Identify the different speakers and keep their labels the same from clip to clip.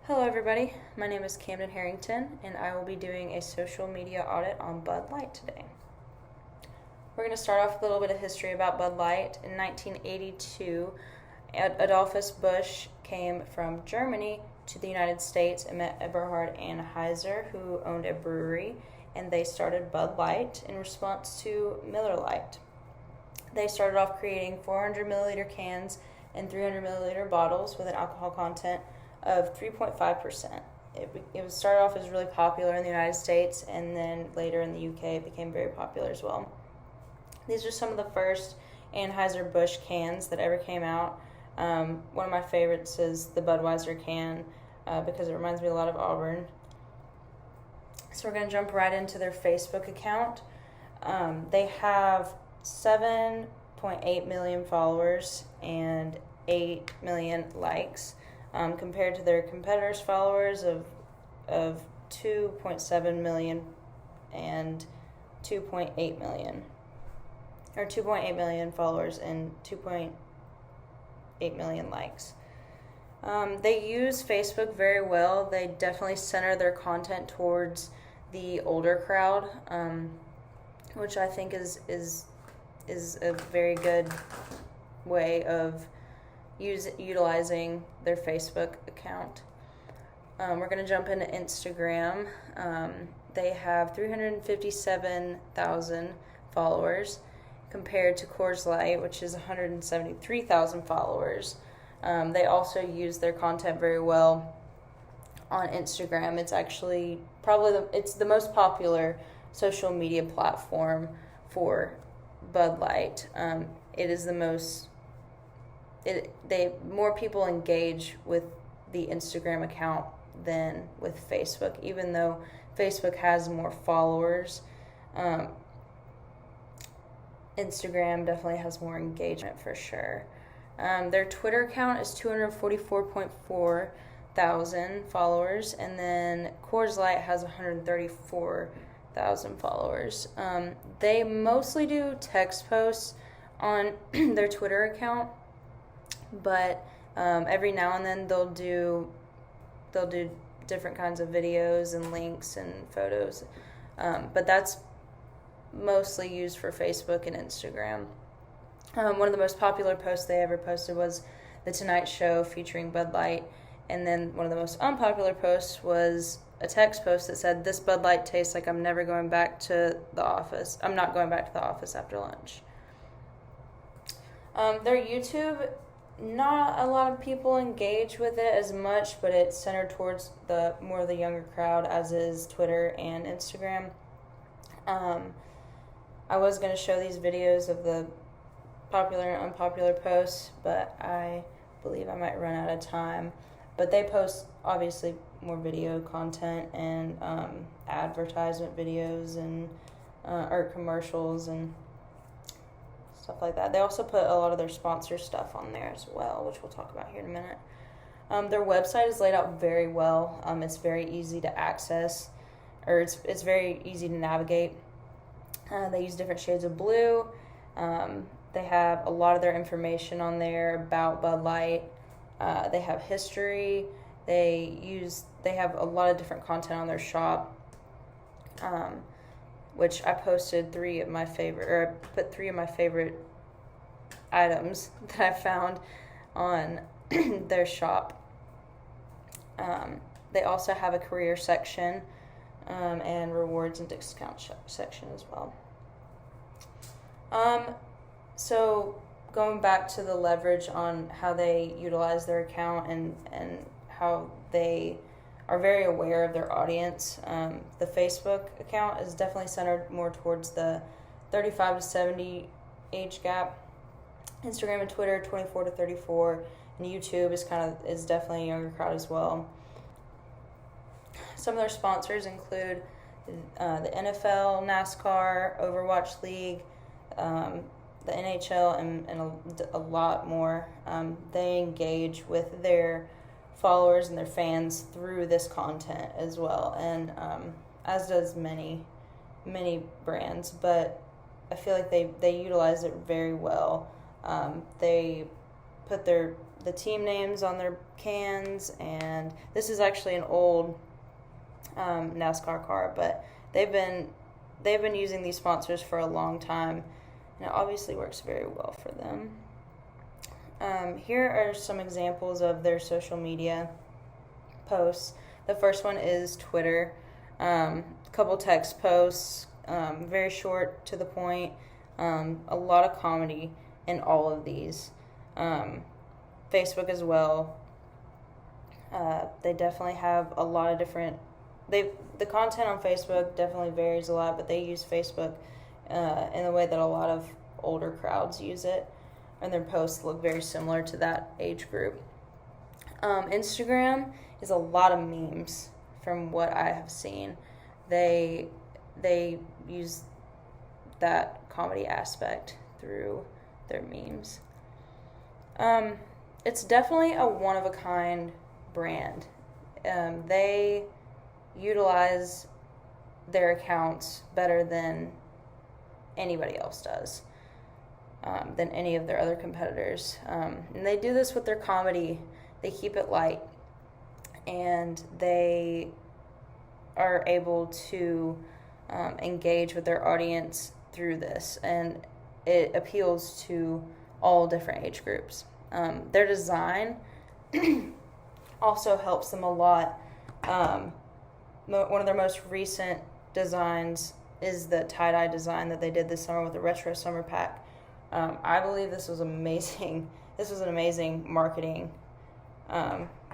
Speaker 1: Hello everybody, my name is Camden Harrington and I will be doing a social media audit on Bud Light today. We're going to start off with a little bit of history about Bud Light. In 1982, Adolphus Busch came from Germany to the United States and met Eberhard Anheuser, who owned a brewery, and they started Bud Light in response to Miller Lite. They started off creating 400 milliliter cans and 300 milliliter bottles with an alcohol content of 3.5%. It started off as really popular in the United States, and then later in the UK it became very popular as well. These are some of the first Anheuser-Busch cans that ever came out. One of my favorites is the Budweiser can because it reminds me a lot of Auburn. So we're going to jump right into their Facebook account. They have 7.8 million followers and 8 million likes. Compared to their competitors' followers of 2.7 million and 2.8 million, or 2.8 million followers and 2.8 million likes. They use Facebook very well. They definitely center their content towards the older crowd, which I think is a very good way of utilizing their Facebook account. We're going to jump into Instagram. They have 357,000 followers compared to Coors Light, which is 173,000 followers. They also use their content very well on Instagram. It's actually it's the most popular social media platform for Bud Light. It is the most more people engage with the Instagram account than with Facebook, even though Facebook has more followers. Instagram definitely has more engagement for sure. Their Twitter account is 244.4 thousand followers, and then Coors Light has 134,000 followers. They mostly do text posts on their Twitter account, but every now and then they'll do different kinds of videos and links and photos, but that's mostly used for Facebook and Instagram. One of the most popular posts they ever posted was The Tonight Show featuring Bud Light, and then one of the most unpopular posts was a text post that said, "This Bud Light tastes like I'm never going back to the office. I'm not going back to the office after lunch." Their YouTube, not a lot of people engage with it as much, but it's centered towards the younger crowd, as is Twitter and Instagram. I was going to show these videos of the popular and unpopular posts, but I believe I might run out of time. But they post obviously more video content and advertisement videos and or commercials and stuff like that. They also put a lot of their sponsor stuff on there as well, which we'll talk about here in a minute. Their website is laid out very well. It's very easy to access, or it's very easy to navigate. They use different shades of blue. They have a lot of their information on there about Bud Light. They have history. They have a lot of different content on their shop, which I posted put three of my favorite items that I found on their shop. They also have a career section and rewards and discount section as well. So going back to the leverage on how they utilize their account and how they are very aware of their audience. The Facebook account is definitely centered more towards the 35 to 70 age gap. Instagram and Twitter 24 to 34, and YouTube is definitely a younger crowd as well. Some of their sponsors include the NFL, NASCAR, Overwatch League, the NHL, and a lot more. They engage with their followers and their fans through this content as well, and as does many brands, but I feel like they utilize it very well. They put their the team names on their cans, and this is actually an old NASCAR car, but they've been using these sponsors for a long time, and it obviously works very well for them. Here are some examples of their social media posts. The first one is Twitter. A couple text posts, very short, to the point, a lot of comedy in all of these. Facebook as well. They definitely have a lot of different... The content on Facebook definitely varies a lot, but they use Facebook in the way that a lot of older crowds use it, and their posts look very similar to that age group. Instagram is a lot of memes from what I have seen. They use that comedy aspect through their memes. It's definitely a one-of-a-kind brand. They utilize their accounts better than anybody else does, than any of their other competitors. And they do this with their comedy. They keep it light, and they are able to engage with their audience through this, and it appeals to all different age groups. Their design also helps them a lot. One of their most recent designs is the tie-dye design that they did this summer with the retro summer pack. I believe this was amazing. This was an amazing marketing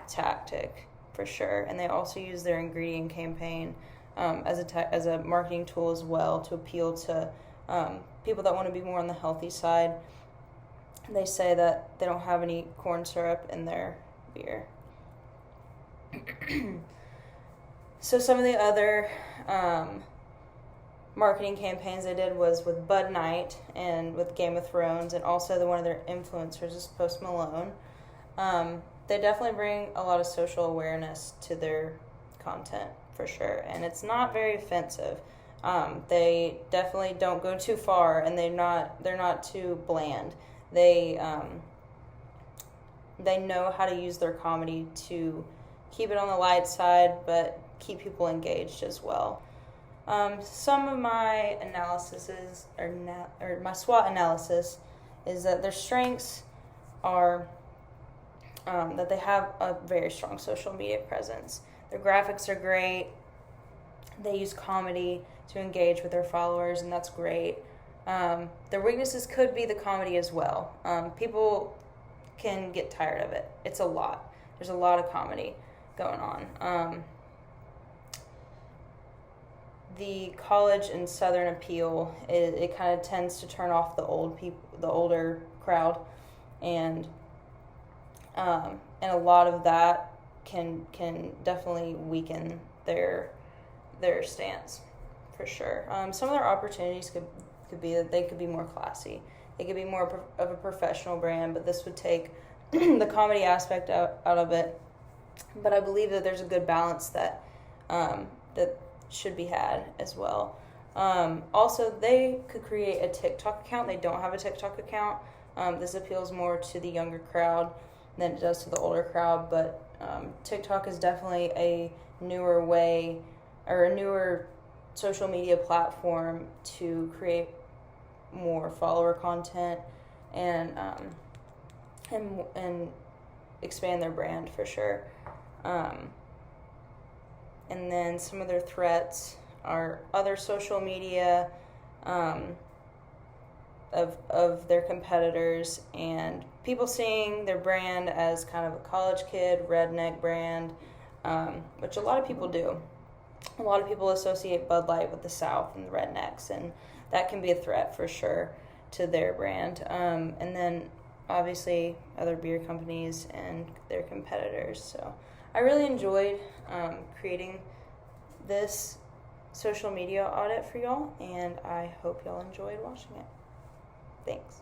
Speaker 1: tactic for sure, and they also use their ingredient campaign as a marketing tool as well to appeal to people that want to be more on the healthy side. They say that they don't have any corn syrup in their beer. So some of the other marketing campaigns they did was with Bud Knight and with Game of Thrones, and also one of their influencers is Post Malone. They definitely bring a lot of social awareness to their content for sure, and it's not very offensive. They definitely don't go too far, and they're not too bland. They know how to use their comedy to keep it on the light side, but keep people engaged as well. Some of my analysis my SWOT analysis is that their strengths are that they have a very strong social media presence. Their graphics are great. They use comedy to engage with their followers, and that's great. Their weaknesses could be the comedy as well. People can get tired of it. It's a lot. There's a lot of comedy going on. The college and Southern appeal, it kind of tends to turn off the older crowd, and a lot of that can definitely weaken their stance for sure. Some of their opportunities could be that they could be more classy. They could be more of a professional brand, but this would take the comedy aspect out of it. But I believe that there's a good balance that should be had as well. Also, they could create a TikTok account. They don't have a TikTok account. This appeals more to the younger crowd than it does to the older crowd, but TikTok is definitely a newer way, or a newer social media platform to create more follower content and expand their brand for sure. And then some of their threats are other social media of their competitors, and people seeing their brand as kind of a college kid, redneck brand, which a lot of people do. A lot of people associate Bud Light with the South and the rednecks, and that can be a threat for sure to their brand. And then obviously other beer companies and their competitors. So I really enjoyed creating this social media audit for y'all, and I hope y'all enjoyed watching it. Thanks.